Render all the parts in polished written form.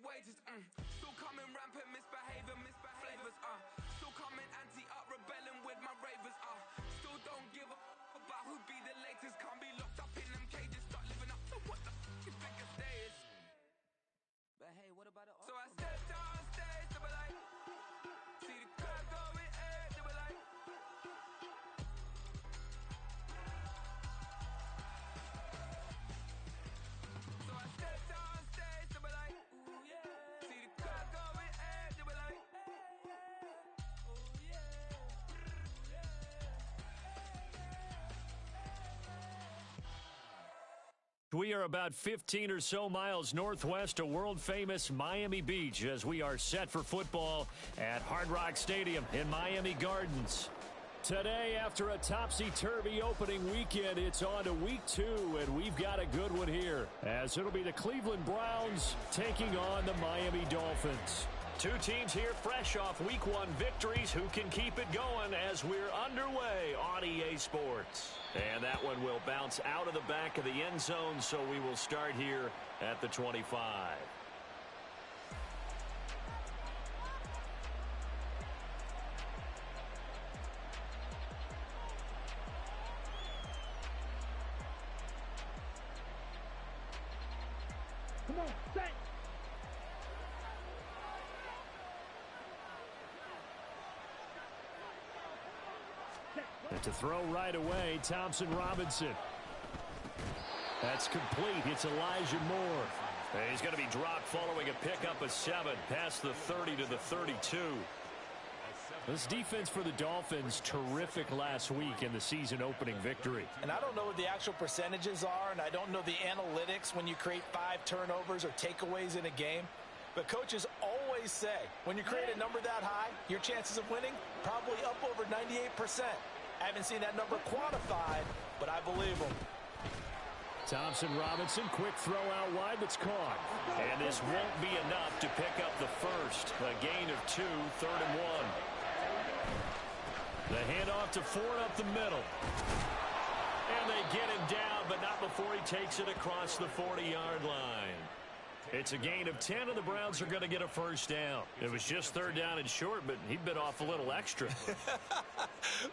wages. Still coming rampant, misbehaving, flavors. Still coming anti-up, rebelling with my ravers. Still don't give a about who be the latest. Can't be locked up in them cages. Start living up to what the you think a day is. But hey, what about it? So I stepped on stage, they were like, see the crowd going air, they were like. So I stepped on stage, they were like, ooh yeah. See the crowd going air, they were like, ooh yeah. We are about 15 or so miles northwest of world-famous Miami Beach as we are set for football at Hard Rock Stadium in Miami Gardens. Today, after a topsy-turvy opening weekend, it's on to week 2, and we've got a good one here, as it'll be the Cleveland Browns taking on the Miami Dolphins. Two teams here fresh off week 1 victories who can keep it going as we're underway on EA Sports. And that one will bounce out of the back of the end zone, so we will start here at the 25. Come on, set! And to throw right away, Thompson Robinson. That's complete. It's Elijah Moore. And he's going to be dropped following a pickup of 7 past the 30 to the 32. This defense for the Dolphins, terrific last week in the season-opening victory. And I don't know what the actual percentages are, and I don't know the analytics when you create 5 turnovers or takeaways in a game. But coaches always say, when you create a number that high, your chances of winning probably up over 98%. I haven't seen that number quantified, but I believe them. Thompson Robinson, quick throw out wide that's caught. And this won't be enough to pick up the first. A gain of 2, 3rd and 1. The handoff to Ford up the middle. And they get him down, but not before he takes it across the 40-yard line. It's a gain of 10, and the Browns are going to get a first down. It was just 3rd down and short, but he bit off a little extra.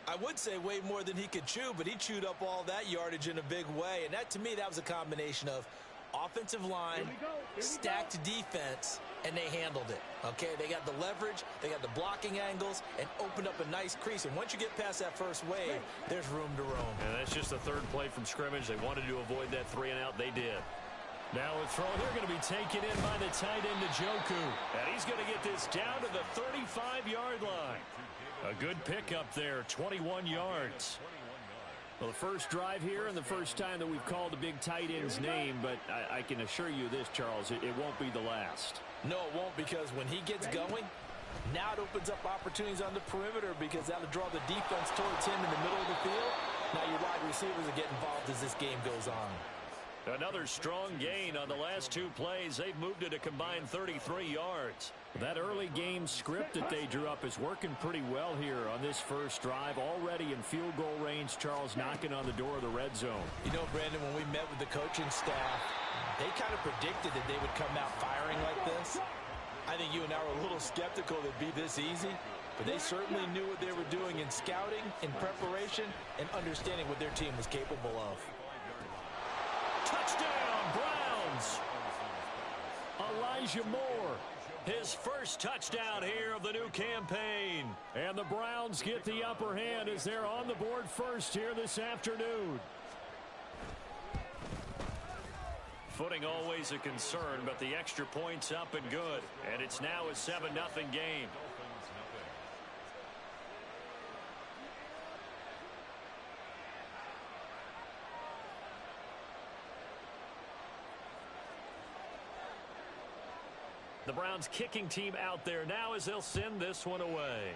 I would say way more than he could chew, but he chewed up all that yardage in a big way. And that, to me, that was a combination of offensive line, stacked defense, and they handled it. Okay, they got the leverage, they got the blocking angles, and opened up a nice crease. And once you get past that first wave, there's room to roam. And that's just the 3rd play from scrimmage. They wanted to avoid that 3 and out. They did. Now a throw here going to be taken in by the tight end, Njoku. And he's going to get this down to the 35-yard line. A good pickup there, 21 yards. Well, the first drive here and the first time that we've called a big tight end's name, but I can assure you this, Charles, it won't be the last. No, it won't, because when he gets going, now it opens up opportunities on the perimeter because that'll draw the defense towards him in the middle of the field. Now your wide receivers will get involved as this game goes on. Another strong gain on the last 2 plays. They've moved it a combined 33 yards. That early game script that they drew up is working pretty well here on this first drive. Already in field goal range, Charles knocking on the door of the red zone. You know, Brandon, when we met with the coaching staff, they kind of predicted that they would come out firing like this. I think you and I were a little skeptical that it'd be this easy, but they certainly knew what they were doing in scouting, in preparation, and understanding what their team was capable of. Touchdown, Browns! Elijah Moore, his first touchdown here of the new campaign. And the Browns get the upper hand as they're on the board first here this afternoon. Footing always a concern, but the extra point's up and good. And it's now a 7-0 game. The Browns kicking team out there now as they'll send this one away.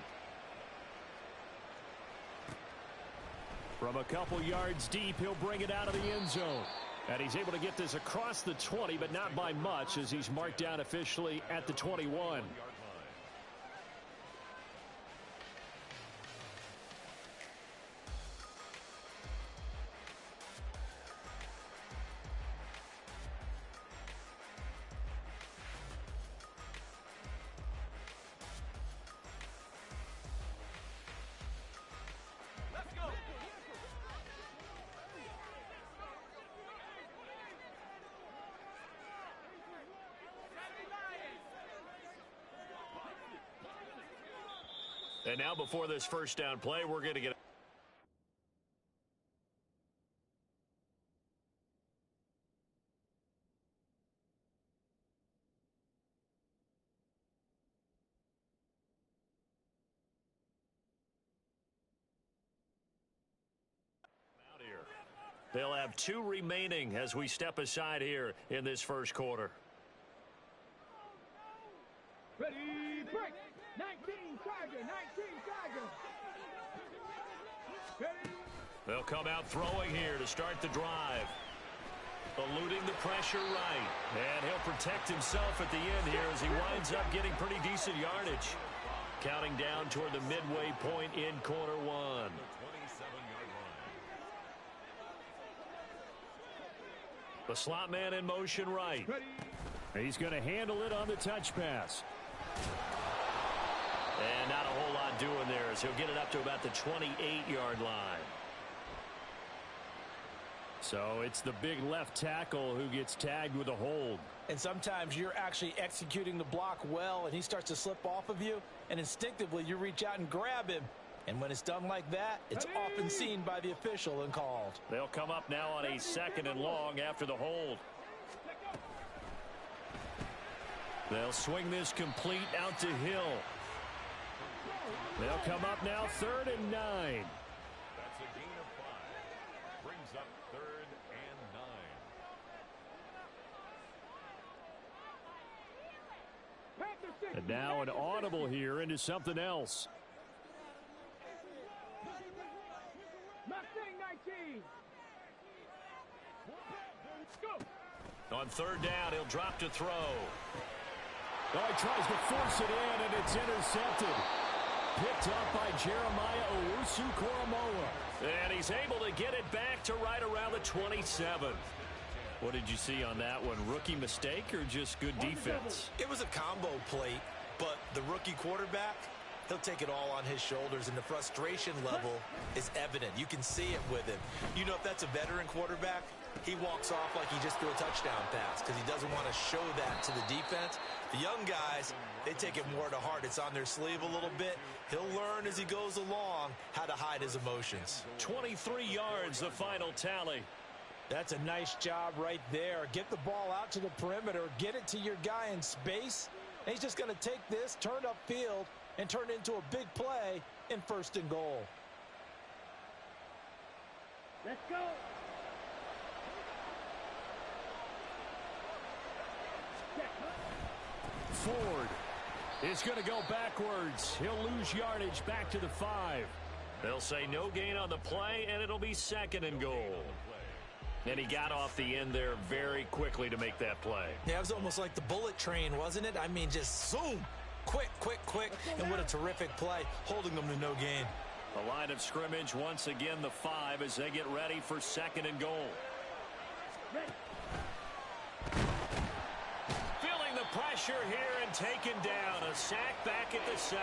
From a couple yards deep, he'll bring it out of the end zone. And he's able to get this across the 20, but not by much as he's marked down officially at the 21. And now before this first down play, we're going to get out here. They'll have 2 remaining as we step aside here in this first quarter. Ready, break. 19 Tiger, 19 Tiger. Ready. They'll come out throwing here to start the drive. Eluding the pressure right. And he'll protect himself at the end here as he winds up getting pretty decent yardage. Counting down toward the midway point in quarter 1. The slot man in motion right. He's going to handle it on the touch pass. And not a whole lot doing there as he'll get it up to about the 28-yard line. So it's the big left tackle who gets tagged with a hold. And sometimes you're actually executing the block well, and he starts to slip off of you, and instinctively you reach out and grab him. And when it's done like that, it's often seen by the official and called. They'll come up now on a 2nd and long after the hold. They'll swing this complete out to Hill. They'll come up now 3rd and 9. That's a gain of 5. Brings up 3rd and 9. And now an audible here into something else. On 3rd down, he'll drop to throw. Oh, he tries to force it in, and it's intercepted. Picked up by Jeremiah Owusu-Koramoah. And he's able to get it back to right around the 27. What did you see on that one? Rookie mistake or just good defense? It was a combo plate, but the rookie quarterback, he'll take it all on his shoulders, and the frustration level is evident. You can see it with him. You know, if that's a veteran quarterback, he walks off like he just threw a touchdown pass because he doesn't want to show that to the defense. The young guys, they take it more to heart. It's on their sleeve a little bit. He'll learn as he goes along how to hide his emotions. 23 yards, the final tally. That's a nice job right there. Get the ball out to the perimeter. Get it to your guy in space. And he's just going to take this, turn upfield, and turn it into a big play in 1st and goal. Let's go. Ford is going to go backwards. He'll lose yardage back to the 5. They'll say no gain on the play, and it'll be 2nd and goal. And he got off the end there very quickly to make that play. Yeah, it was almost like the bullet train, wasn't it? I mean, just zoom. Quick, quick, quick. And what a terrific play, holding them to no gain. The line of scrimmage, once again, the 5 as they get ready for 2nd and goal. Feeling the pressure here and taken down. A sack back at the 7.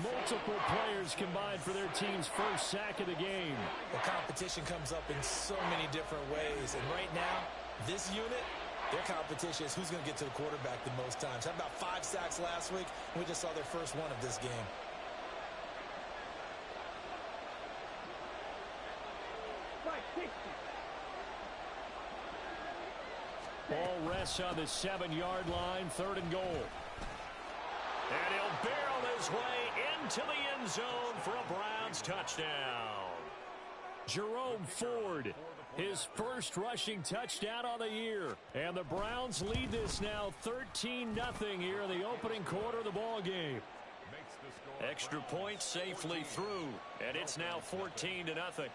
Multiple players combined for their team's first sack of the game. Well, competition comes up in so many different ways. And right now, this unit, their competition is who's going to get to the quarterback the most times. How about 5 sacks last week? We just saw their first one of this game. Ball rests on the 7-yard line, 3rd and goal. And he'll barrel his way into the end zone for a Browns touchdown. Jerome Ford, his first rushing touchdown on the year. And the Browns lead this now 13-0 here in the opening quarter of the ball game. Extra point safely through, and it's now 14-0.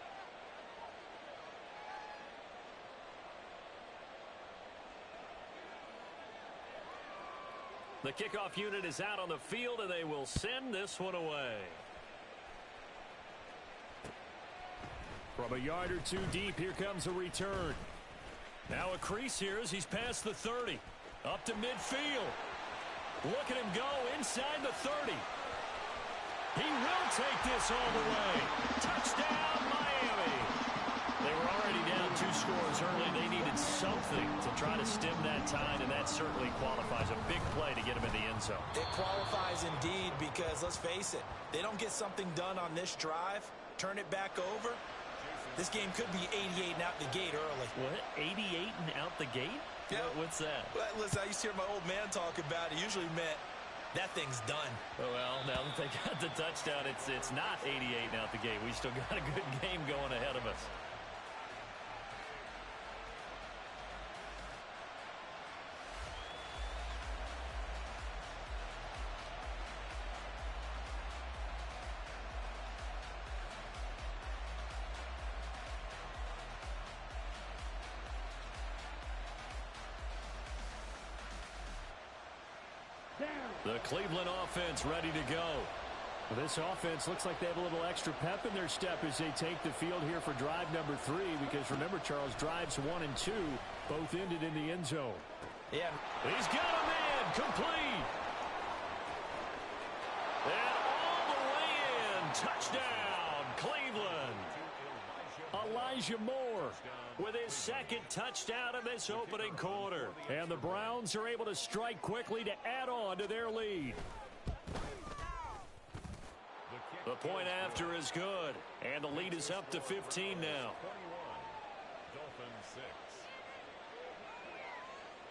The kickoff unit is out on the field, and they will send this one away. From a yard or 2 deep, here comes a return. Now a crease here as he's past the 30. Up to midfield. Look at him go inside the 30. He will take this all the way. Touchdown, Miami. They were already down 2 scores early. They needed something to try to stem that time, and that certainly qualifies. A big play to get him in the end zone. It qualifies indeed because, let's face it, they don't get something done on this drive, turn it back over, this game could be 88 and out the gate early. What? 88 and out the gate? Yeah. What's that? Well, listen, I used to hear my old man talk about it. Usually meant that thing's done. Well, now that they got the touchdown, it's not 88 and out the gate. We still got a good game going ahead of us. The Cleveland offense ready to go. Well, this offense looks like they have a little extra pep in their step as they take the field here for drive number 3, because remember, Charles, drives 1 and 2 both ended in the end zone. Yeah. He's got a man complete. And all the way in. Touchdown, Cleveland. Elijah Moore with his second touchdown of this opening quarter. And the Browns are able to strike quickly to add on to their lead. The point after is good. And the lead is up to 15 now.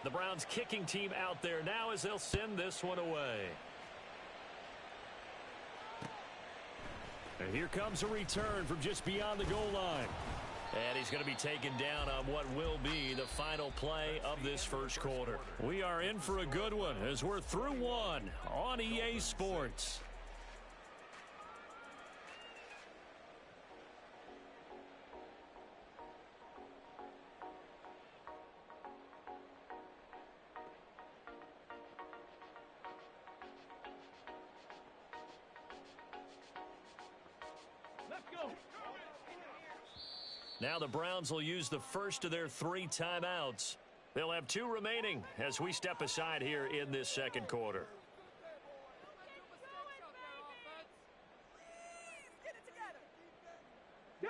The Browns kicking team out there now as they'll send this one away. And here comes a return from just beyond the goal line. And he's going to be taken down on what will be the final play of this first quarter. We are in for a good one as we're through one on EA Sports. Now the Browns will use the first of their 3 timeouts. They'll have 2 remaining as we step aside here in this second quarter. Go!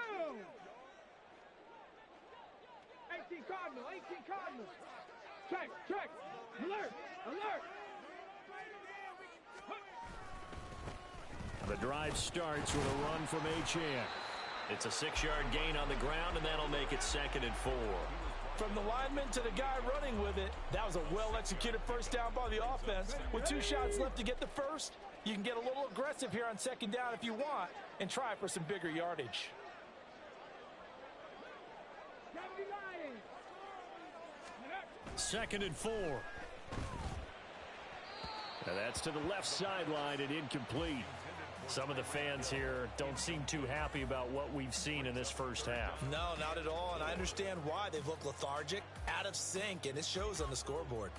18 Cardinal, 18 Cardinal. Check. Alert. The drive starts with a run from Achane. It's a 6-yard gain on the ground, and that'll make it 2nd and 4. From the lineman to the guy running with it, that was a well-executed first down by the offense. With 2 shots left to get the first, you can get a little aggressive here on 2nd down if you want and try for some bigger yardage. 2nd and 4. Now that's to the left sideline and incomplete. Some of the fans here don't seem too happy about what we've seen in this first half. No, not at all, and I understand why. They've looked lethargic, out of sync, and it shows on the scoreboard.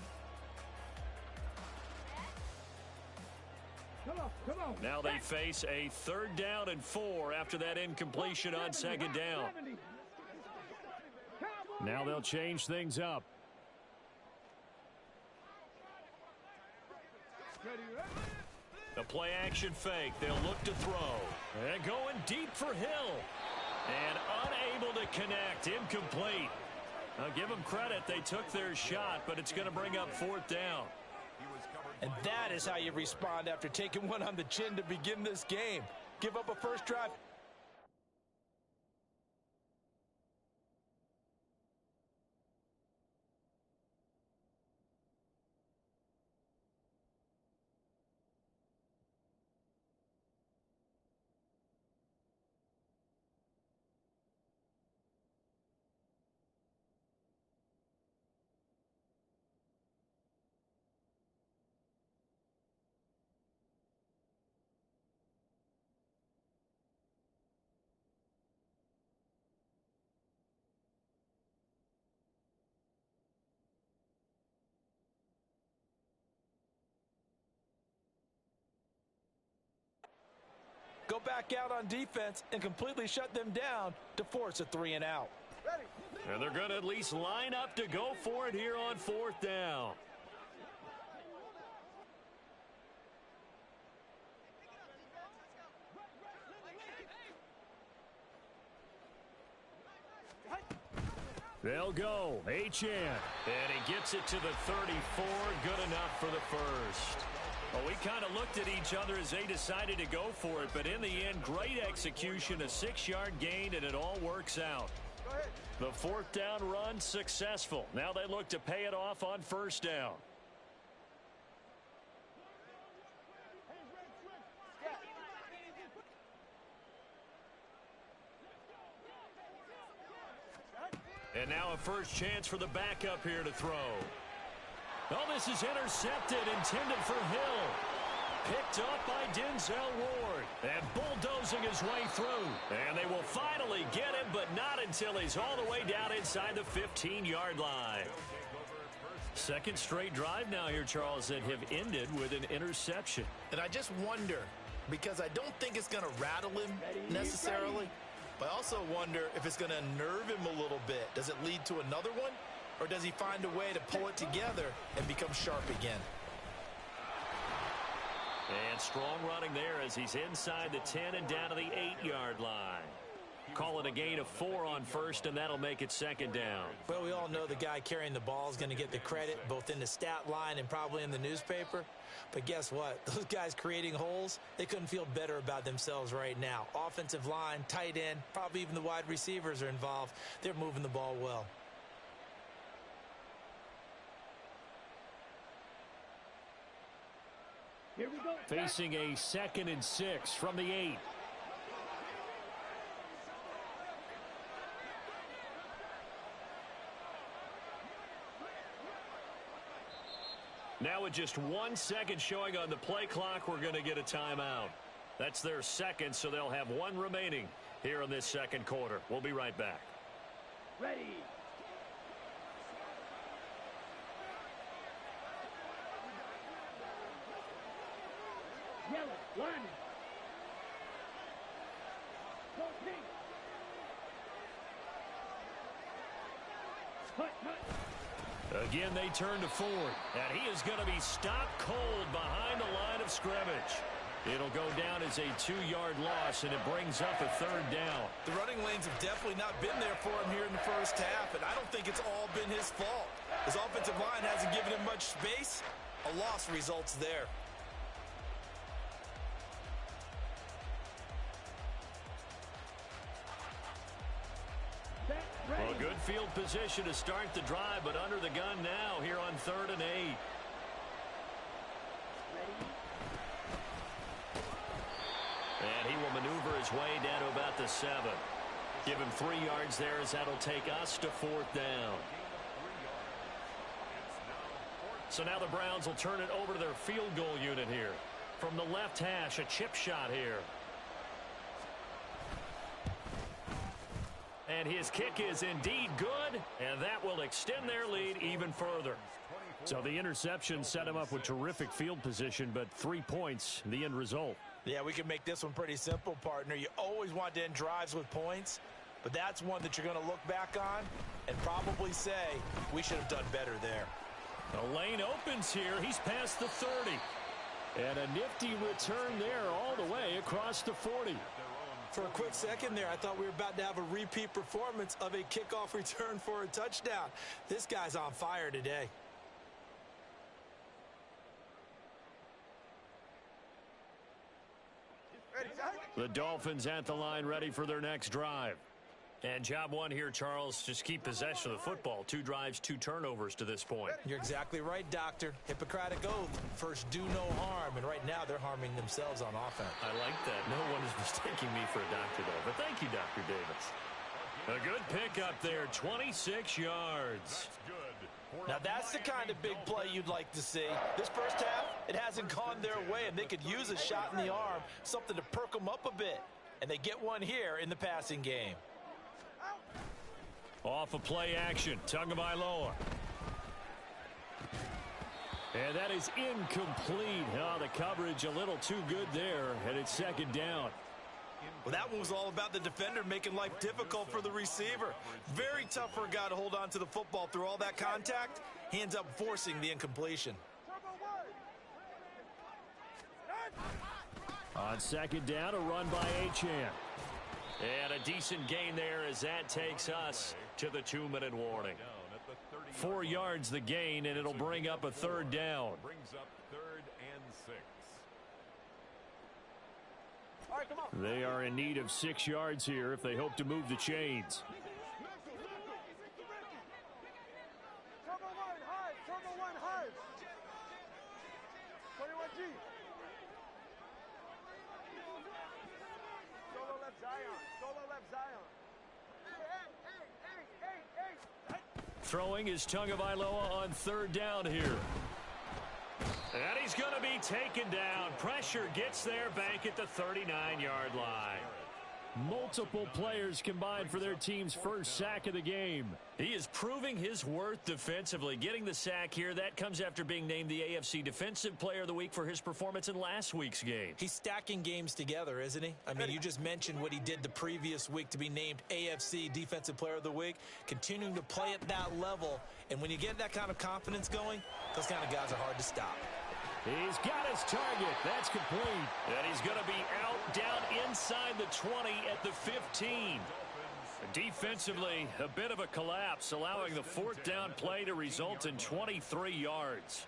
Come on. Now they face a 3rd down and 4 after that incompletion on 2nd down. Now they'll change things up. A play-action fake. They'll look to throw. And going deep for Hill. And unable to connect. Incomplete. I'll give them credit. They took their shot, but it's going to bring up 4th down. And that is how you respond after taking one on the chin to begin this game. Give up a first drive. Go back out on defense and completely shut them down to force a 3 and out. And they're going to at least line up to go for it here on 4th down. They'll go. H.N. And he gets it to the 34. Good enough for the first. Well, we kind of looked at each other as they decided to go for it. But in the end, great execution, a 6-yard gain, and it all works out. The fourth down run successful. Now they look to pay it off on first down. And now a first chance for the backup here to throw. Oh, this is intercepted, intended for Hill. Picked up by Denzel Ward. And bulldozing his way through. And they will finally get him, but not until he's all the way down inside the 15-yard line. Second straight drive now here, Charles, that have ended with an interception. And I just wonder, because I don't think it's going to rattle him necessarily, but I also wonder if it's going to unnerve him a little bit. Does it lead to another one? Or does he find a way to pull it together and become sharp again? And strong running there as he's inside the 10 and down to the 8-yard line. Call it a gain of 4 on first, and that'll make it second down. Well, we all know the guy carrying the ball is going to get the credit, both in the stat line and probably in the newspaper. But guess what? Those guys creating holes, they couldn't feel better about themselves right now. Offensive line, tight end, probably even the wide receivers are involved. They're moving the ball well. Here we go. Facing a 2nd and 6 from the 8. Now with just 1 second showing on the play clock, we're going to get a timeout. That's their second, so they'll have 1 remaining here in this second quarter. We'll be right back. Ready. Yellow, line. Go pink. Hut, hut. Again, they turn to Ford, and he is going to be stopped cold behind the line of scrimmage. It'll go down as a 2-yard loss, and it brings up a 3rd down. The running lanes have definitely not been there for him here in the first half, and I don't think it's all been his fault. His offensive line hasn't given him much space. A loss results there. Well, good field position to start the drive, but under the gun now here on 3rd and 8. And he will maneuver his way down to about the 7. Give him 3 yards there as that'll take us to 4th down. So now the Browns will turn it over to their field goal unit here. From the left hash, a chip shot here. And his kick is indeed good, and that will extend their lead even further. So the interception set him up with terrific field position, but 3 points, the end result. Yeah, we can make this one pretty simple, partner. You always want to end drives with points, but that's one that you're going to look back on and probably say, we should have done better there. The lane opens here. He's past the 30. And a nifty return there all the way across the 40. For a quick second there, I thought we were about to have a repeat performance of a kickoff return for a touchdown. This guy's on fire today. The Dolphins at the line, ready for their next drive. And job one here, Charles, just keep possession of the football. 2 drives, 2 turnovers to this point. You're exactly right, Doctor. Hippocratic oath. First, do no harm. And right now, they're harming themselves on offense. I like that. No one is mistaking me for a doctor, though. But thank you, Dr. Davis. A good pickup there, 26 yards. Now, that's the kind of big play you'd like to see. This first half, it hasn't gone their way, and they could use a shot in the arm, something to perk them up a bit. And they get one here in the passing game. Off of play action, Tagovailoa. And that is incomplete. Oh, the coverage a little too good there, and it's 2nd down. Well, that one was all about the defender making life difficult for the receiver. Very tough for a guy to hold on to the football through all that contact. He ends up forcing the incompletion. On 2nd down, a run by Achane. And a decent gain there as that takes us to the 2-minute warning. 4 yards the gain, and it'll bring up a third down. Brings up 3rd and 6. All right, come on. They are in need of 6 yards here if they hope to move the chains. Turbo one hard. 21G. Solo left Zion. Hey. Throwing is Tagovailoa on 3rd down here. And he's going to be taken down. Pressure gets there back at the 39-yard line. Multiple players combined for their team's first sack of the game. He is proving his worth defensively. Getting the sack here, that comes after being named the AFC Defensive Player of the Week for his performance in last week's game. He's stacking games together, isn't he? I mean, you just mentioned what he did the previous week to be named AFC Defensive Player of the Week, continuing to play at that level. And when you get that kind of confidence going, those kind of guys are hard to stop. He's got his target. That's complete. And he's going to be out down inside the 20 at the 15. Defensively, a bit of a collapse, allowing the 4th down play to result in 23 yards.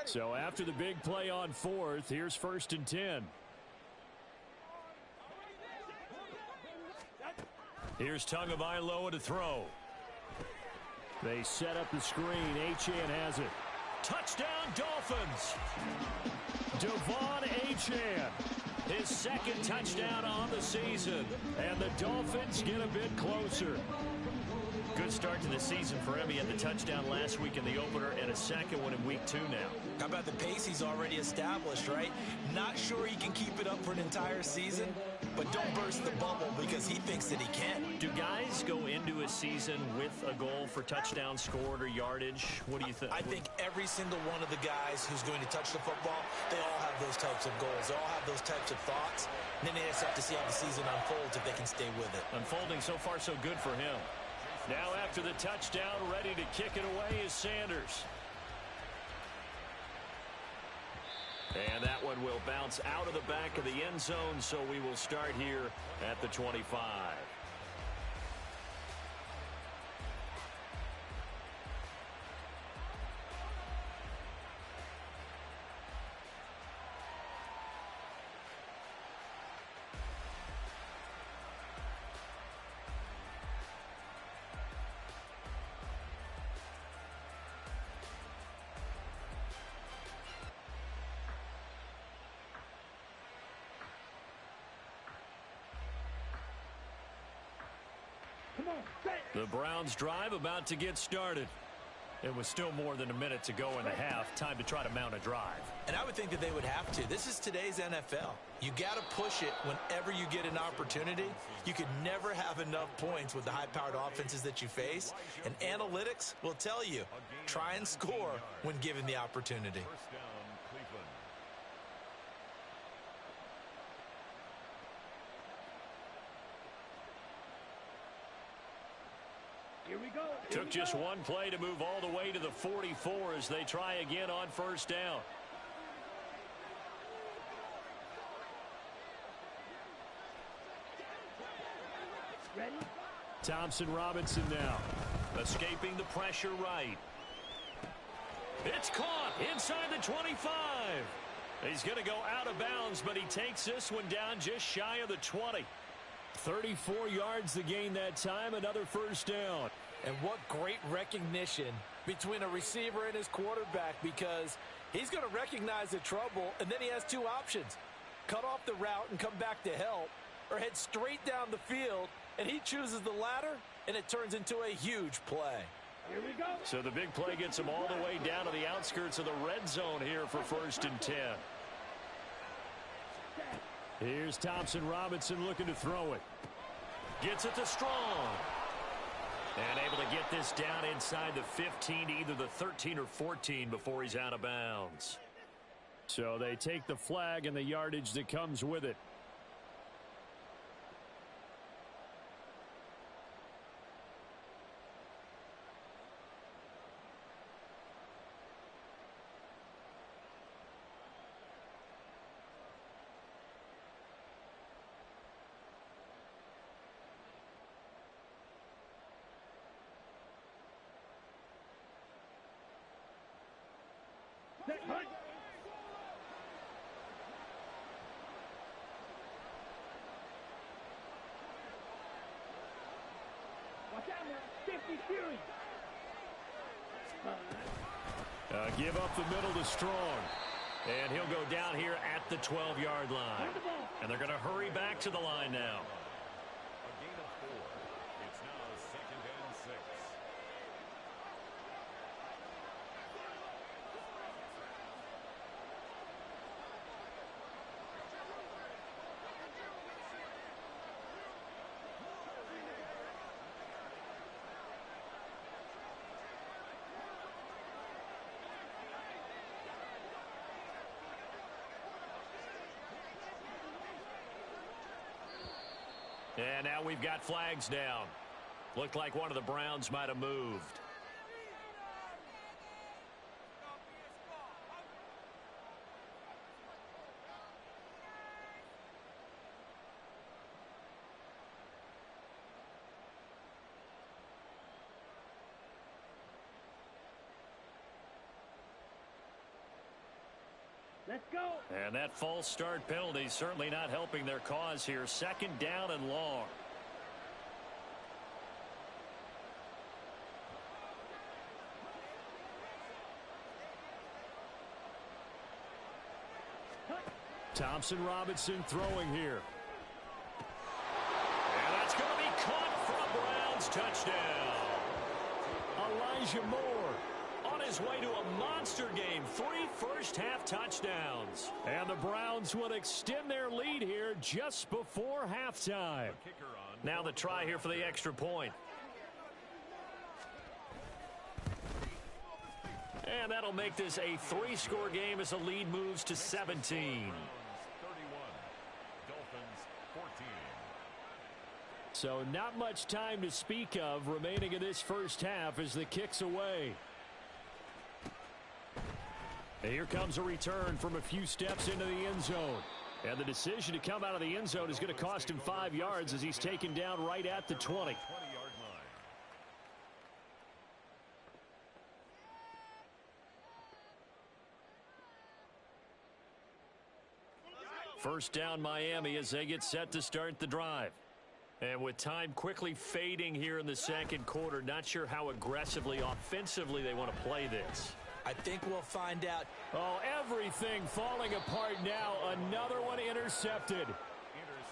So after the big play on 4th, here's 1st and 10. Here's Tagovailoa to throw. They set up the screen. Achane has it. Touchdown, Dolphins. Devon Achane, his 2nd touchdown on the season. And the Dolphins get a bit closer. Good start to the season for him. He had the touchdown last week in the opener and a 2nd one in week 2 now. How about the pace he's already established, right? Not sure he can keep it up for an entire season, but don't burst the bubble because he thinks that he can. Do guys go into a season with a goal for touchdown scored or yardage? What do you think? I think every single one of the guys who's going to touch the football, they all have those types of goals. They all have those types of thoughts. And then they just have to see how the season unfolds if they can stay with it. Unfolding so far so good for him. Now after the touchdown, ready to kick it away is Sanders. And that one will bounce out of the back of the end zone, so we will start here at the 25. The Browns drive about to get started. It was still more than a minute to go in the half. Time to try to mount a drive. And I would think that they would have to. This is today's NFL. You got to push it whenever you get an opportunity. You could never have enough points with the high-powered offenses that you face. And analytics will tell you, try and score when given the opportunity. 1st down, Cleveland. Here we go. Took just one play to move all the way to the 44 as they try again on 1st down. Ready? Thompson Robinson now. Escaping the pressure right. It's caught inside the 25. He's going to go out of bounds, but he takes this one down just shy of the 20. 34 yards to gain that time, another 1st down. And what great recognition between a receiver and his quarterback, because he's going to recognize the trouble, and then he has 2 options. Cut off the route and come back to help, or head straight down the field, and he chooses the latter, and it turns into a huge play. Here we go. So the big play gets him all the way down to the outskirts of the red zone here for 1st and 10. Here's Thompson Robinson looking to throw it. Gets it to Strong. And able to get this down inside the 15, either the 13 or 14 before he's out of bounds. So they take the flag and the yardage that comes with it. Hunt. Watch out now. 50 series. Give up the middle to Strong. And he'll go down here at the 12-yard line. And they're going to hurry back to the line now. A gain of 4. It's now 2nd and 6. And now we've got flags down. Looked like one of the Browns might have moved. Let's go. And that false start penalty certainly not helping their cause here. 2nd down and long. Thompson Robinson throwing here. And that's going to be caught for a Browns touchdown. Elijah Moore on his way to a monster game. 3 first-half touchdowns. And the Browns will extend their lead here just before halftime. Now the try here for the extra point. And that'll make this a 3-score game as the lead moves to 17. So not much time to speak of remaining in this first half as the kick's away. And here comes a return from a few steps into the end zone. And the decision to come out of the end zone is going to cost him 5 yards as he's taken down right at the 20. First down Miami as they get set to start the drive. And with time quickly fading here in the second quarter, not sure how aggressively, offensively they want to play this. I think we'll find out. Oh, everything falling apart now. Another one intercepted.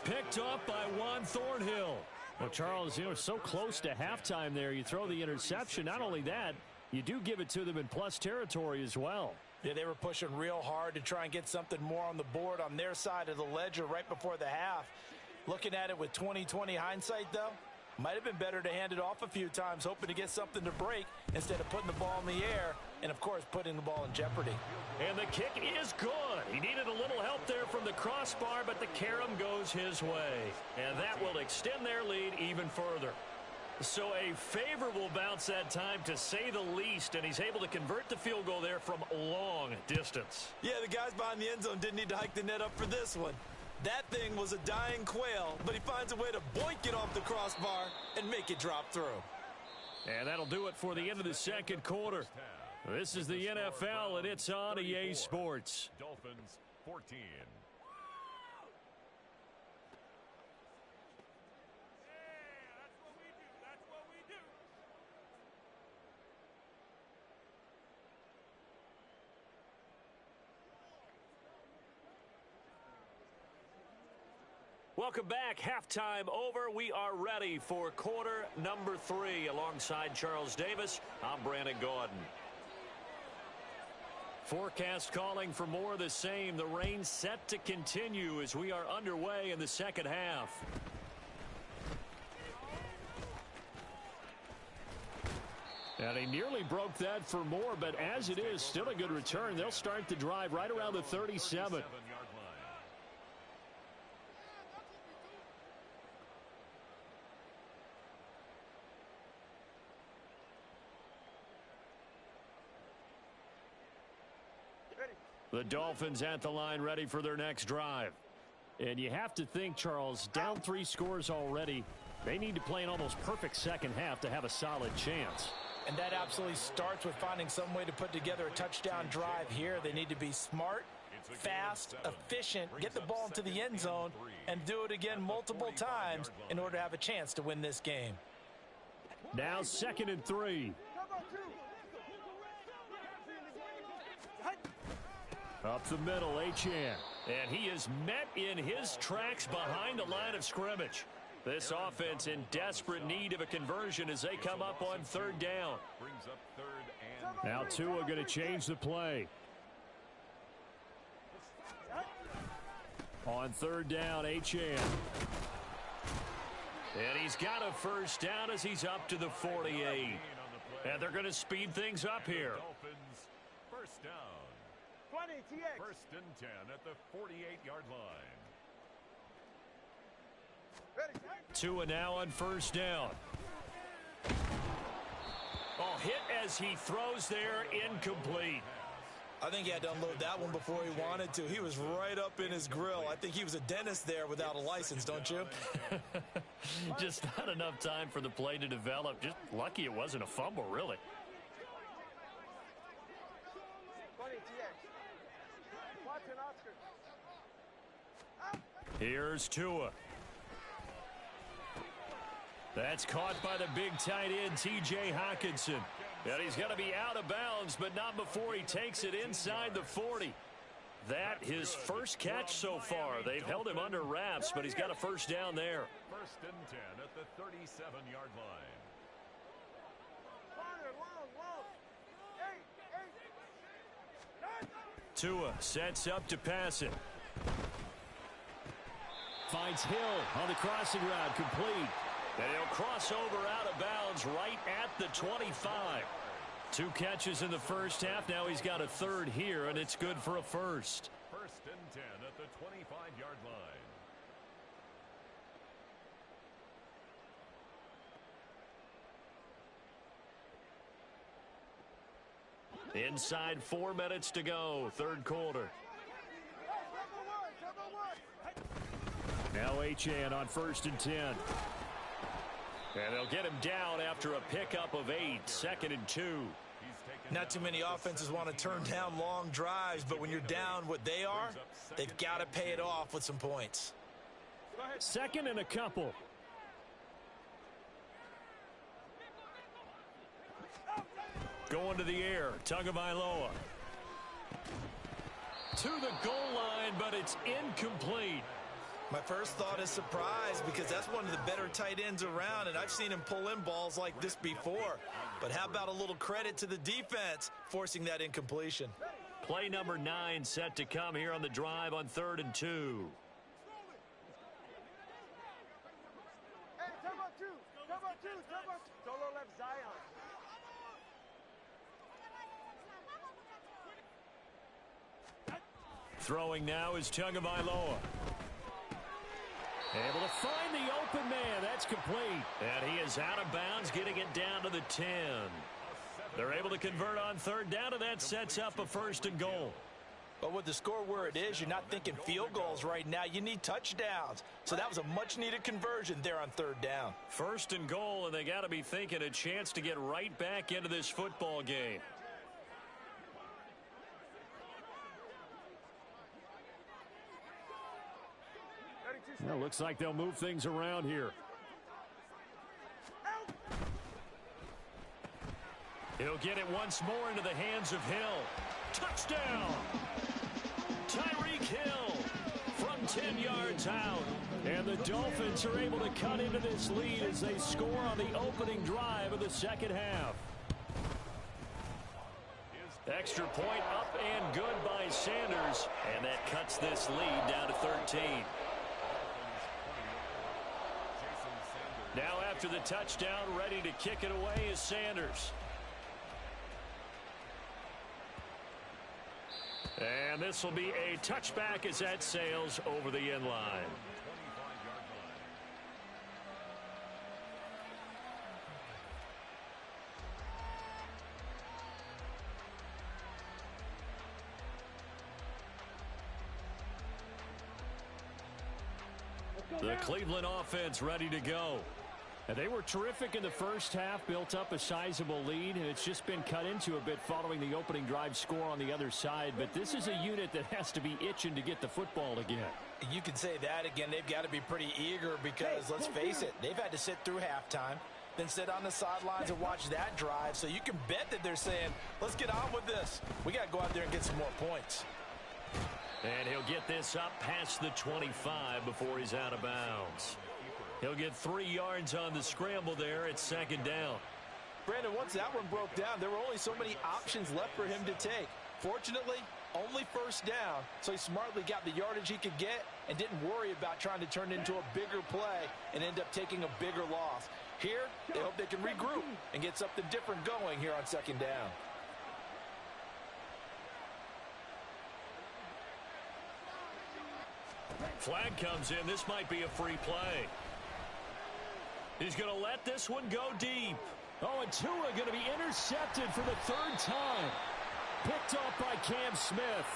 Picked up by Juan Thornhill. Well, Charles, you know, so close to halftime there. You throw the interception. Not only that, you do give it to them in plus territory as well. Yeah, they were pushing real hard to try and get something more on the board on their side of the ledger right before the half. Looking at it with 20/20 hindsight, though, might have been better to hand it off a few times, hoping to get something to break instead of putting the ball in the air and, of course, putting the ball in jeopardy. And the kick is good. He needed a little help there from the crossbar, but the carom goes his way. And that will extend their lead even further. So a favorable bounce that time, to say the least, and he's able to convert the field goal there from long distance. Yeah, the guys behind the end zone didn't need to hike the net up for this one. That thing was a dying quail, but he finds a way to boink it off the crossbar and make it drop through. And that'll do it for the end of the second quarter. This is the NFL, and it's on EA Sports. Dolphins 14. Welcome back. Halftime over. We are ready for quarter number 3. Alongside Charles Davis, I'm Brandon Gordon. Forecast calling for more of the same. The rain set to continue as we are underway in the second half. And he nearly broke that for more, but as it is, still a good return. They'll start the drive right around the 37. The Dolphins at the line, ready for their next drive. And you have to think, Charles, down 3 scores already. They need to play an almost perfect second half to have a solid chance. and that absolutely starts with finding some way to put together a touchdown drive here. They need to be smart, fast, efficient, get the ball into the end zone, and do it again multiple times in order to have a chance to win this game. Now 2nd and 3. Up the middle, Achane. And he is met in his tracks behind the line of scrimmage. This offense in desperate need of a conversion as they come up on 3rd down. Now Tua going to change the play. On 3rd down, Achane. And he's got a 1st down as he's up to the 48. And they're going to speed things up here. 1st down. 20, TX. 1st and 10 at the 48-yard line. Tua now on 1st down. Oh, hit as he throws there, incomplete. I think he had to unload that one before he wanted to. He was right up in his grill. I think he was a dentist there without a license, don't you? Just not enough time for the play to develop. Just lucky it wasn't a fumble, really. 20, TX. Watch an Oscar. Here's Tua. That's caught by the big tight end, T.J. Hockenson. And he's going to be out of bounds, but not before he takes it inside the 40. That his first catch so far. They've held him under wraps, but he's got a 1st down there. 1st and 10 at the 37-yard line. Tua sets up to pass it. Finds Hill on the crossing route, complete. And he'll cross over out of bounds right at the 25. 2 catches in the 1st half. Now he's got a 3rd here, and it's good for a 1st. 1st and 10 at the 25-yard line. Inside 4 minutes to go, 3rd quarter. Now Achane on 1st and 10. And they'll get him down after a pickup of 8, 2nd and 2. Not too many offenses want to turn down long drives, but when you're down what they are, they've got to pay it off with some points. 2nd and a couple. Going to the air, Tagovailoa. To the goal line, but it's incomplete. My first thought is surprise because that's one of the better tight ends around, and I've seen him pull in balls like this before. But how about a little credit to the defense forcing that incompletion? Play number 9 set to come here on the drive on 3rd and 2. Hey, turbo 2. Solo left Zion. Throwing now is Tagovailoa. Able to find the open man. That's complete. And he is out of bounds, getting it down to the 10. They're able to convert on 3rd down, and that sets up a 1st and goal. But with the score where it is, you're not thinking field goals right now. You need touchdowns. So that was a much-needed conversion there on 3rd down. 1st and goal, and they got to be thinking a chance to get right back into this football game. Well, looks like they'll move things around here. He'll get it once more into the hands of Hill. Touchdown! Tyreek Hill from 10 yards out. And the Dolphins are able to cut into this lead as they score on the opening drive of the 2nd half. Extra point up and good by Sanders. And that cuts this lead down to 13. Now after the touchdown, ready to kick it away is Sanders. And this will be a touchback as that sails over the end line. The Cleveland offense ready to go. They were terrific in the first half, built up a sizable lead, and it's just been cut into a bit following the opening drive score on the other side. But this is a unit that has to be itching to get the football again. You can say that again. They've got to be pretty eager because, let's face it, they've had to sit through halftime, then sit on the sidelines and watch that drive. So you can bet that they're saying, let's get on with this. We got to go out there and get some more points. And he'll get this up past the 25 before he's out of bounds. He'll get 3 yards on the scramble there at second down. Brandon, once that one broke down, there were only so many options left for him to take. Fortunately, only first down, so he smartly got the yardage he could get and didn't worry about trying to turn it into a bigger play and end up taking a bigger loss. Here, they hope they can regroup and get something different going here on second down. Flag comes in. This might be a free play. He's going to let this one go deep. Oh, and Tua going to be intercepted for the 3rd time. Picked off by Cam Smith.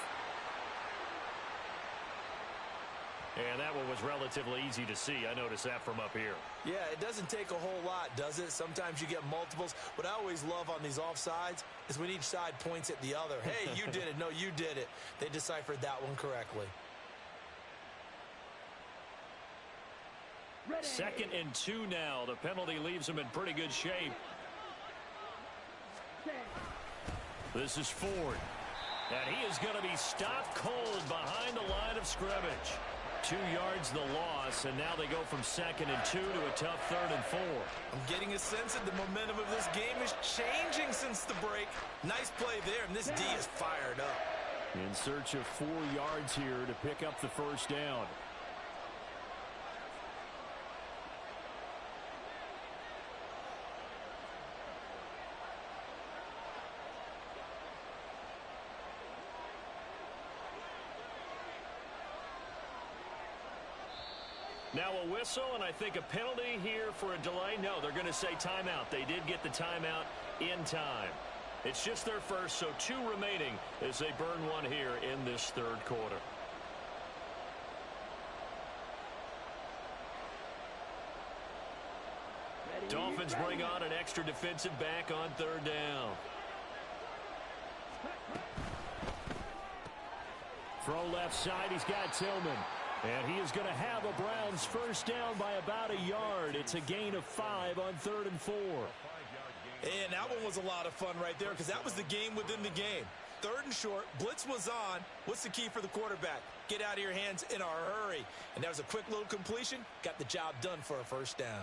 And that one was relatively easy to see. I noticed that from up here. Yeah, it doesn't take a whole lot, does it? Sometimes you get multiples. What I always love on these offsides is when each side points at the other. Hey, you did it. No, you did it. They deciphered that one correctly. 2nd and 2 now. The penalty leaves him in pretty good shape. This is Ford. And he is going to be stopped cold behind the line of scrimmage. 2 yards the loss, and now they go from 2nd and 2 to a tough 3rd and 4. I'm getting a sense that the momentum of this game is changing since the break. Nice play there, and this D is fired up. In search of 4 yards here to pick up the first down. Now a whistle, and I think a penalty here for a delay. No, they're going to say timeout. They did get the timeout in time. It's just their first, so 2 remaining as they burn one here in this 3rd quarter. Dolphins bring on an extra defensive back on 3rd down. Throw left side, he's got Tillman. And he is going to have a Browns first down by about a yard. It's a gain of 5 on 3rd and 4. And that one was a lot of fun right there because that was the game within the game. 3rd and short, blitz was on. What's the key for the quarterback? Get out of your hands in a hurry. And that was a quick little completion. Got the job done for a first down.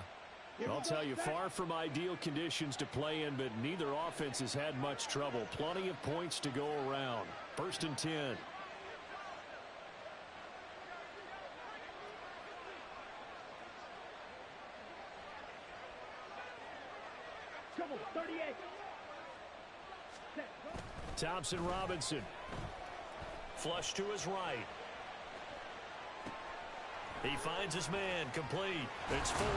I'll tell you, far from ideal conditions to play in, but neither offense has had much trouble. Plenty of points to go around. 1st and 10. Thompson Robinson. Flush to his right. He finds his man complete. It's Ford.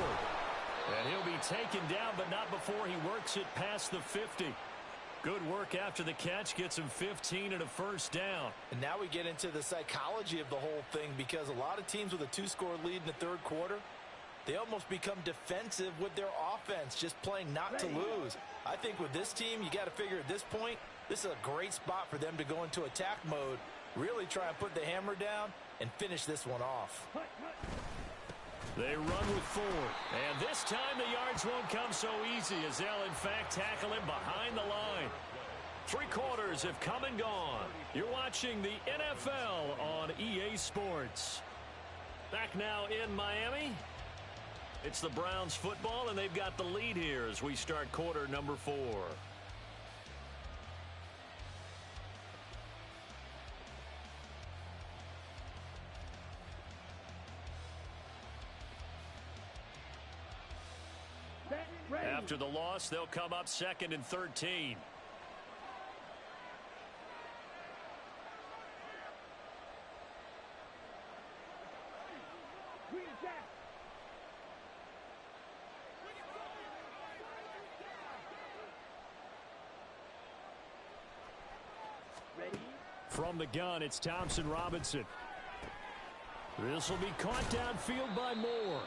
And he'll be taken down, but not before he works it past the 50. Good work after the catch. Gets him 15 and a first down. And now we get into the psychology of the whole thing because a lot of teams with a 2-score lead in the 3rd quarter, they almost become defensive with their offense, just playing not to lose. I think with this team, you got to figure at this point, this is a great spot for them to go into attack mode, really try and put the hammer down and finish this one off. They run with Ford, and this time the yards won't come so easy as they'll in fact tackle him behind the line. 3 quarters have come and gone. You're watching the NFL on EA Sports. Back now in Miami. It's the Browns football, and they've got the lead here as we start quarter number 4. After the loss, they'll come up 2nd and 13. From the gun, it's Thompson Robinson. This will be caught downfield by Moore.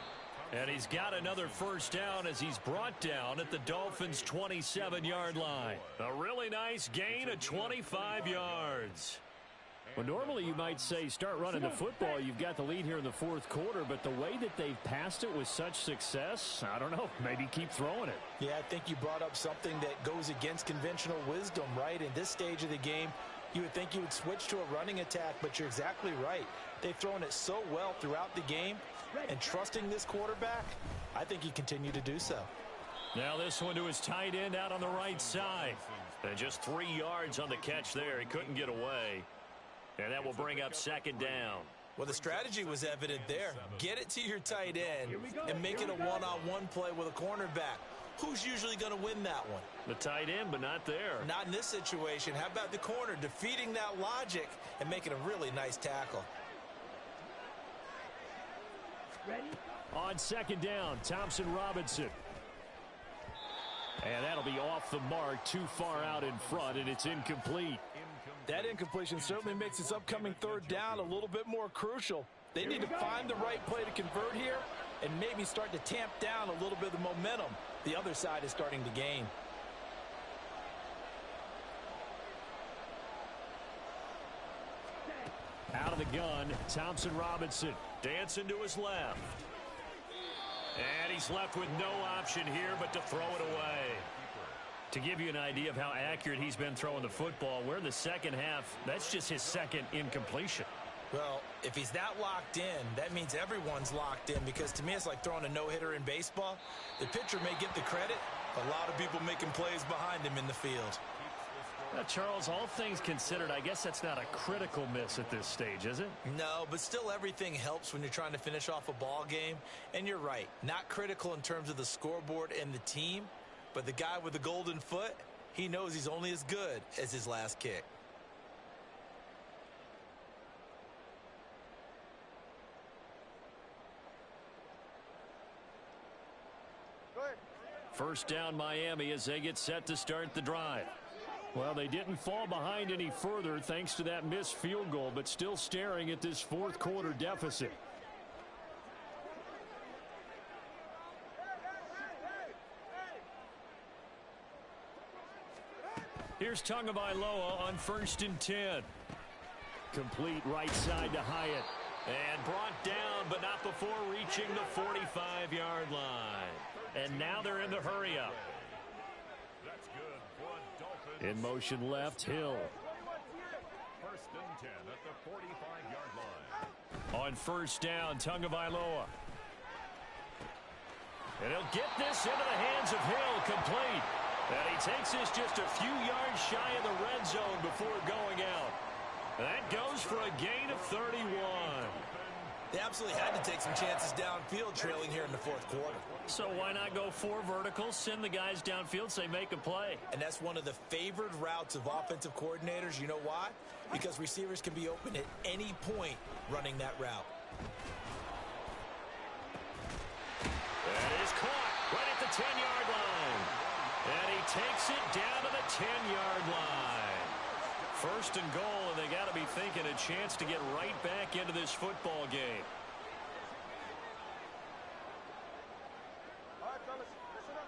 And he's got another first down as he's brought down at the Dolphins' 27-yard line. A really nice gain of 25 yards. Well, normally you might say start running the football. You've got the lead here in the fourth quarter, but the way that they've passed it with such success, I don't know, maybe keep throwing it. Yeah, I think you brought up something that goes against conventional wisdom, right? In this stage of the game, you would think you would switch to a running attack, but you're exactly right. They've thrown it so well throughout the game, and trusting this quarterback, I think you continue to do so. Now this one to his tight end out on the right side. And just 3 yards on the catch there. He couldn't get away. And that will bring up second down. Well, the strategy was evident there. Get it to your tight end and make it a one-on-one play with a cornerback. Who's usually going to win that one? The tight end, but not there. Not in this situation. How about the corner defeating that logic and making a really nice tackle? Ready? On second down, Thompson-Robinson. And that'll be off the mark, too far out in front, and it's incomplete. That incompletion certainly makes this upcoming third down a little bit more crucial. They need to find the right play to convert here and maybe start to tamp down a little bit of the momentum the other side is starting to gain. Out of the gun, Thompson-Robinson dancing to his left. And he's left with no option here but to throw it away. To give you an idea of how accurate he's been throwing the football, we're in the second half. That's just his second incompletion. Well, if he's that locked in, that means everyone's locked in, because to me it's like throwing a no-hitter in baseball. The pitcher may get the credit, a lot of people making plays behind him in the field. Now, Charles, all things considered, I guess that's not a critical miss at this stage, is it? No, but still everything helps when you're trying to finish off a ball game. And you're right, not critical in terms of the scoreboard and the team, but the guy with the golden foot, he knows he's only as good as his last kick. Go ahead. First down, Miami, as they get set to start the drive. Well, they didn't fall behind any further thanks to that missed field goal, but still staring at this fourth quarter deficit. Here's Tagovailoa on 1st and 10. Complete right side to Hyatt. And brought down, but not before reaching the 45-yard line. And now they're in the hurry-up. In motion left, Hill. 1st and 10 at the 45-yard line. On first down, Tagovailoa. And he'll get this into the hands of Hill, complete. And he takes this just a few yards shy of the red zone before going out. That goes for a gain of 31. They absolutely had to take some chances downfield trailing here in the fourth quarter. So why not go 4 verticals, send the guys downfield, say make a play? And that's one of the favored routes of offensive coordinators. You know why? Because receivers can be open at any point running that route. That is caught right at the 10-yard line. And he takes it down to the 10-yard line. First and goal, and they got to be thinking a chance to get right back into this football game. All right, fellas, listen up.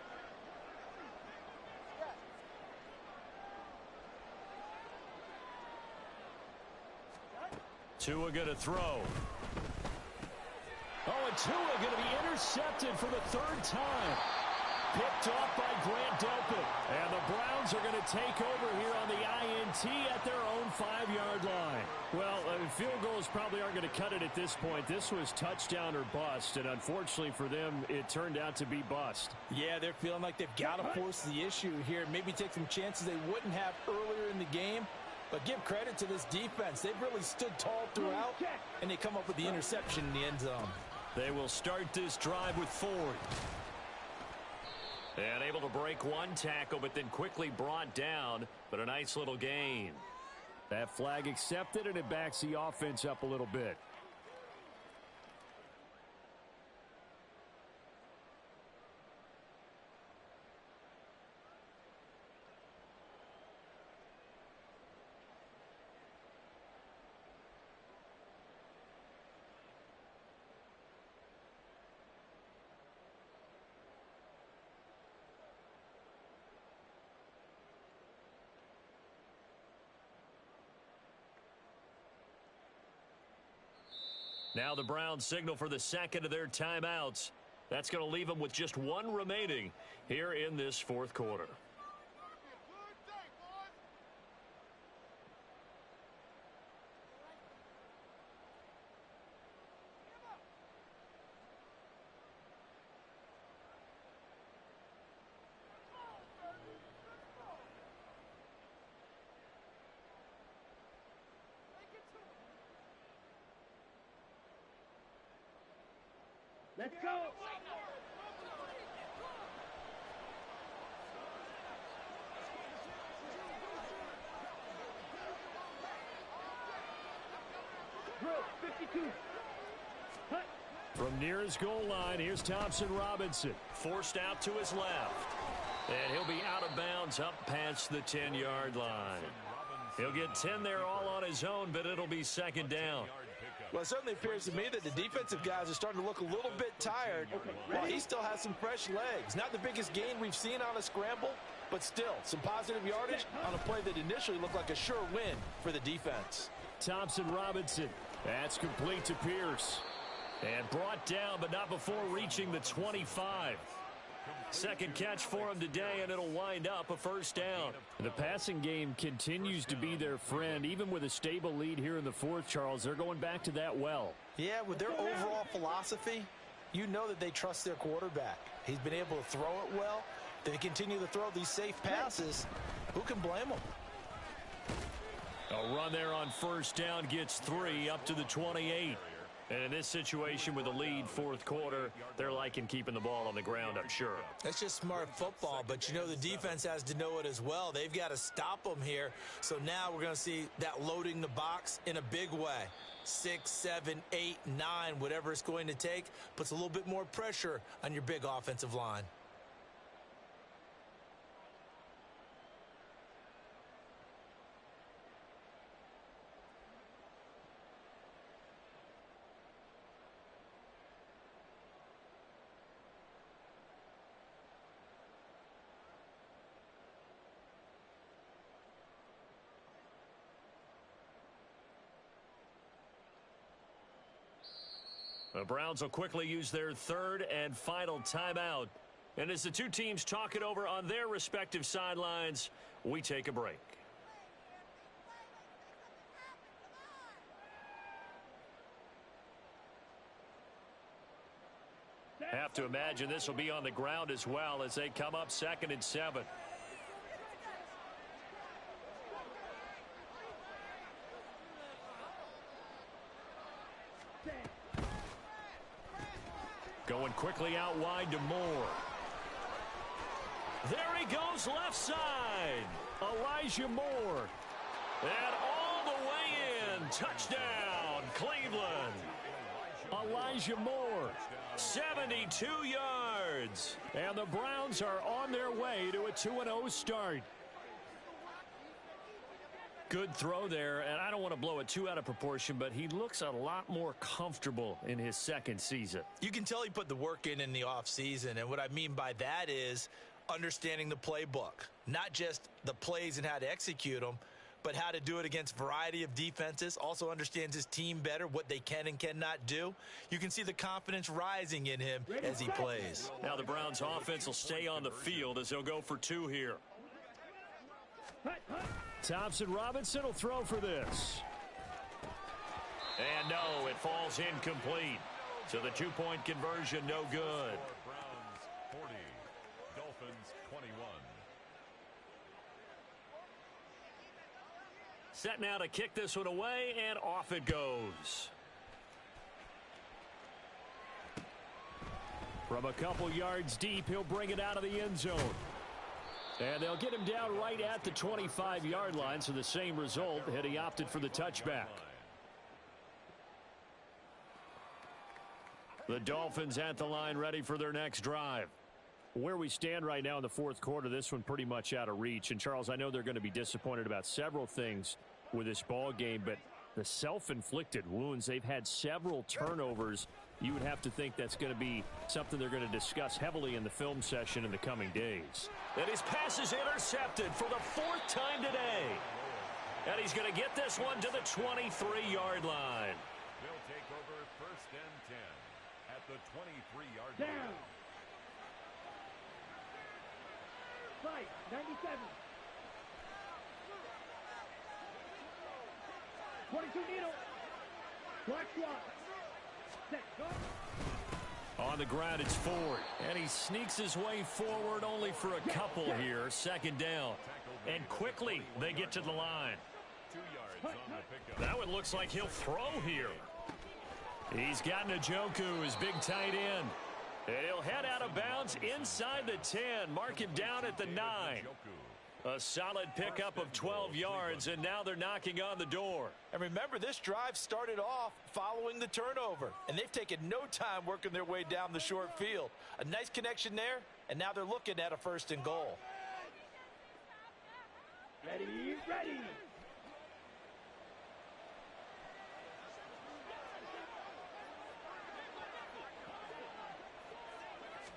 Yeah. Tua going to throw. Oh, and Tua going to be intercepted for the 3rd time. Picked off by Grant Delpit. And the Browns are going to take over here on the INT at their own 5-yard line. Well, field goals probably aren't going to cut it at this point. This was touchdown or bust, and unfortunately for them, it turned out to be bust. Yeah, they're feeling like they've got to force the issue here. Maybe take some chances they wouldn't have earlier in the game. But give credit to this defense. They've really stood tall throughout, and they come up with the interception in the end zone. They will start this drive with Ford. And able to break one tackle, but then quickly brought down. But a nice little gain. That flag accepted, and it backs the offense up a little bit. Now the Browns signal for the second of their timeouts. That's going to leave them with just one remaining here in this fourth quarter. Let's go. Drill 52. Hut. From near his goal line, here's Thompson Robinson. Forced out to his left. And he'll be out of bounds up past the 10-yard line. He'll get 10 there all on his own, but it'll be second down. Well, it certainly appears to me that the defensive guys are starting to look a little bit tired, while he still has some fresh legs. Not the biggest gain we've seen on a scramble, but still some positive yardage on a play that initially looked like a sure win for the defense. Thompson Robinson. That's complete to Pierce. And brought down, but not before reaching the 25. Second catch for him today, and it'll wind up a first down. The passing game continues to be their friend. Even with a stable lead here in the fourth, Charles, they're going back to that well. Yeah, with their overall philosophy, you know that they trust their quarterback. He's been able to throw it well. They continue to throw these safe passes. Who can blame them? A run there on first down gets 3 up to the 28. And in this situation with a lead fourth quarter, they're liking keeping the ball on the ground, I'm sure. That's just smart football, but you know the defense has to know it as well. They've got to stop them here. So now we're going to see that loading the box in a big way. 6, 7, 8, 9, whatever it's going to take, puts a little bit more pressure on your big offensive line. The Browns will quickly use their third and final timeout. And as the two teams talk it over on their respective sidelines, we take a break. Have to imagine this will be on the ground as well as they come up 2nd and 7. Going quickly out wide to Moore. There he goes left side. Elijah Moore. And all the way in. Touchdown, Cleveland. Elijah Moore, 72 yards. And the Browns are on their way to a 2-0 start. Good throw there, and I don't want to blow it too out of proportion, but he looks a lot more comfortable in his second season. You can tell he put the work in the offseason, and what I mean by that is understanding the playbook. Not just the plays and how to execute them, but how to do it against a variety of defenses. Also understands his team better, what they can and cannot do. You can see the confidence rising in him as he plays. Now the Browns offense will stay on the field as they'll go for 2 here. Thompson Robinson will throw for this. And no, it falls incomplete. So the 2-point conversion, no good. Browns 40, Dolphins 21. Set now to kick this one away, and off it goes. From a couple yards deep, he'll bring it out of the end zone. And they'll get him down right at the 25-yard line, so the same result, had he opted for the touchback. The Dolphins at the line, ready for their next drive. Where we stand right now in the fourth quarter, this one pretty much out of reach. And, Charles, I know they're going to be disappointed about several things with this ball game, but the self-inflicted wounds, they've had several turnovers. You would have to think that's going to be something they're going to discuss heavily in the film session in the coming days. And his pass is intercepted for the 4th time today. And he's going to get this one to the 23-yard line. They'll take over the 23-yard Down. line. Right, 97. 22 needle. Black swat. Set, go. On the ground, it's Ford. And he sneaks his way forward only for a couple here. Second down. And quickly, they get to the line. 2 yards on the pickup. That one looks like he'll throw here. He's got Njoku, his big tight end. And he'll head out of bounds inside the 10. Mark him down at the 9. A solid pickup of 12 yards, and now they're knocking on the door. And remember, this drive started off following the turnover, and they've taken no time working their way down the short field. A nice connection there, and now they're looking at a 1st and goal. Ready, ready.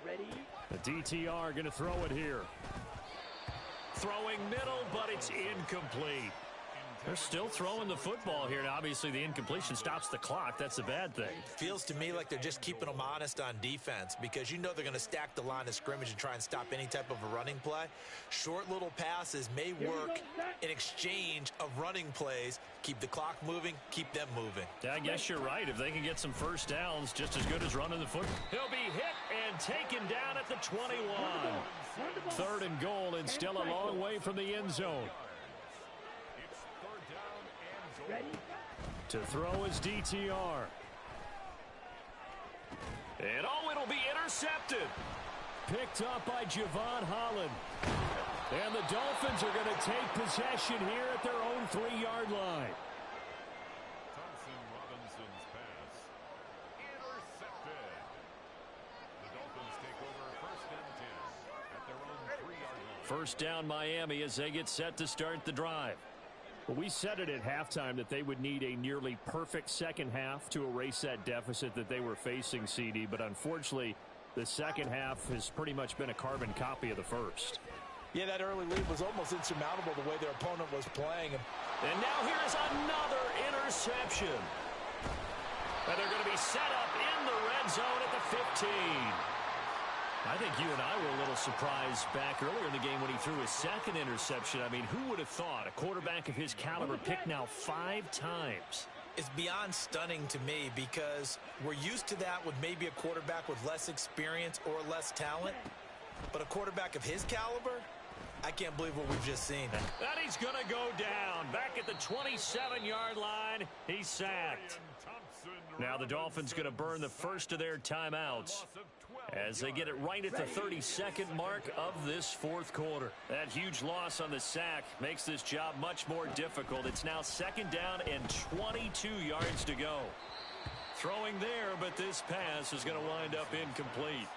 Ready. The DTR going to throw it here. Throwing middle, but it's incomplete. They're still throwing the football here. Now, obviously, the incompletion stops the clock. That's a bad thing. Feels to me like they're just keeping them honest on defense because you know they're going to stack the line of scrimmage and try and stop any type of a running play. Short little passes may work in exchange of running plays. Keep the clock moving, keep them moving. I guess you're right. If they can get some first downs, just as good as running the football. He'll be hit and taken down at the 21. 3rd and goal, and still a long way from the end zone. Ready. To throw is DTR. And it'll be intercepted. Picked up by Javon Holland. And the Dolphins are going to take possession here at their own 3-yard line. Thompson Robinson's pass intercepted. The Dolphins take over 1st and 10 at their own 3-yard line. First down Miami as they get set to start the drive. Well, we said it at halftime that they would need a nearly perfect second half to erase that deficit that they were facing, CD. But unfortunately, the second half has pretty much been a carbon copy of the first. Yeah, that early lead was almost insurmountable the way their opponent was playing. And now here's another interception. And they're going to be set up in the red zone at the 15. I think you and I were a little surprised back earlier in the game when he threw his second interception. I mean, who would have thought a quarterback of his caliber picked now 5 times? It's beyond stunning to me because we're used to that with maybe a quarterback with less experience or less talent. But a quarterback of his caliber, I can't believe what we've just seen. And he's going to go down. Back at the 27-yard line, he's sacked. Now the Dolphins going to burn the first of their timeouts as they get it right at the 32nd mark of this 4th quarter. That huge loss on the sack makes this job much more difficult. It's now 2nd down and 22 yards to go. Throwing there, but this pass is going to wind up incomplete.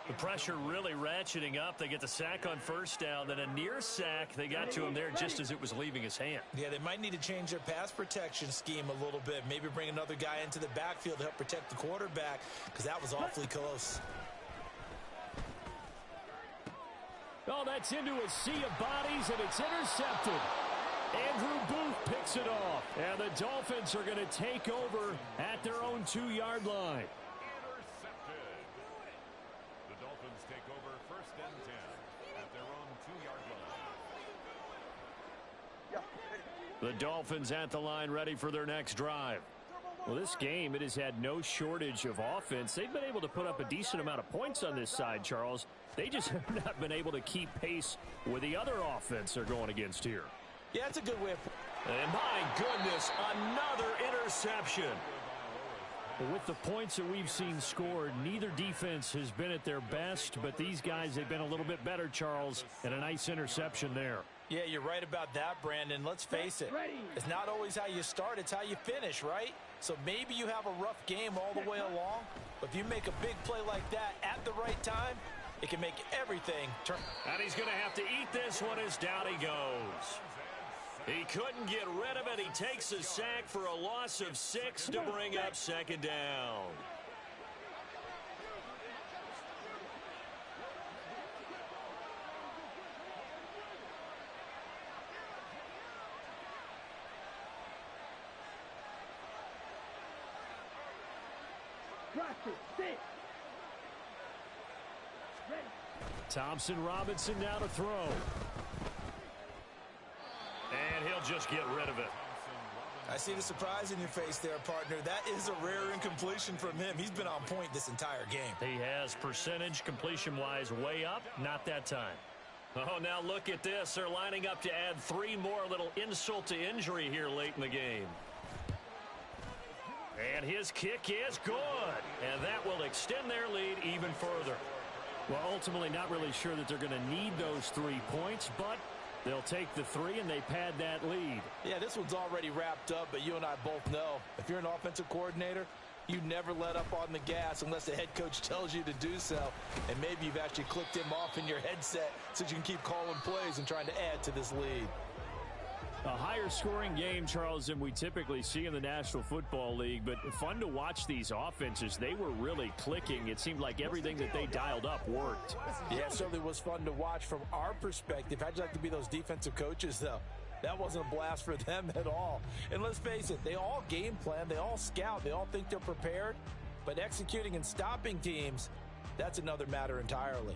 The pressure really ratcheting up. They get the sack on 1st down, then a near sack. They got to him there just as it was leaving his hand. Yeah, they might need to change their pass protection scheme a little bit. Maybe bring another guy into the backfield to help protect the quarterback because that was awfully close. Oh, that's into a sea of bodies, and it's intercepted. Andrew Booth picks it off. And the Dolphins are going to take over at their own 2-yard line. The Dolphins take over 1st and 10 at their own 2-yard line. The Dolphins at the line ready for their next drive. Well, this game, it has had no shortage of offense. They've been able to put up a decent amount of points on this side, Charles. They just have not been able to keep pace with the other offense they're going against here. Yeah, that's a good way of... And my goodness, another interception. With the points that we've seen scored, neither defense has been at their best, but these guys have been a little bit better, Charles, and a nice interception there. Yeah, you're right about that, Brandon. Let's face it. It's not always how you start, it's how you finish, right? So maybe you have a rough game all the way along, but if you make a big play like that at the right time, it can make everything turn. And he's going to have to eat this one as down he goes. He couldn't get rid of it. He takes a sack for a loss of 6 to bring up 2nd down. Practice, sit. Thompson Robinson now to throw. And he'll just get rid of it. I see the surprise in your face there, partner. That is a rare incompletion from him. He's been on point this entire game. He has percentage completion-wise way up. Not that time. Oh, now look at this. They're lining up to add 3 more. Little insult to injury here late in the game. And his kick is good. And that will extend their lead even further. Well, ultimately not really sure that they're going to need those 3 points, but they'll take the 3 and they pad that lead. Yeah, this one's already wrapped up, but you and I both know if you're an offensive coordinator, you never let up on the gas unless the head coach tells you to do so. And maybe you've actually clicked him off in your headset so you can keep calling plays and trying to add to this lead. A higher scoring game, Charles, than we typically see in the National Football League, but fun to watch these offenses. They were really clicking. It seemed like everything that they dialed up worked. Yeah, it certainly was fun to watch from our perspective. How'd you like to be those defensive coaches, though? That wasn't a blast for them at all. And let's face it, they all game plan, they all scout, they all think they're prepared. But executing and stopping teams, that's another matter entirely.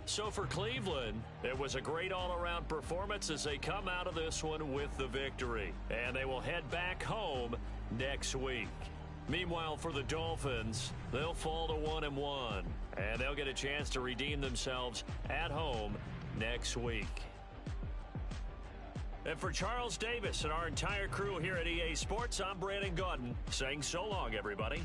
So for Cleveland, it was a great all-around performance as they come out of this one with the victory. And they will head back home next week. Meanwhile, for the Dolphins, they'll fall to 1-1. And they'll get a chance to redeem themselves at home next week. And for Charles Davis and our entire crew here at EA Sports, I'm Brandon Gaudin saying so long, everybody.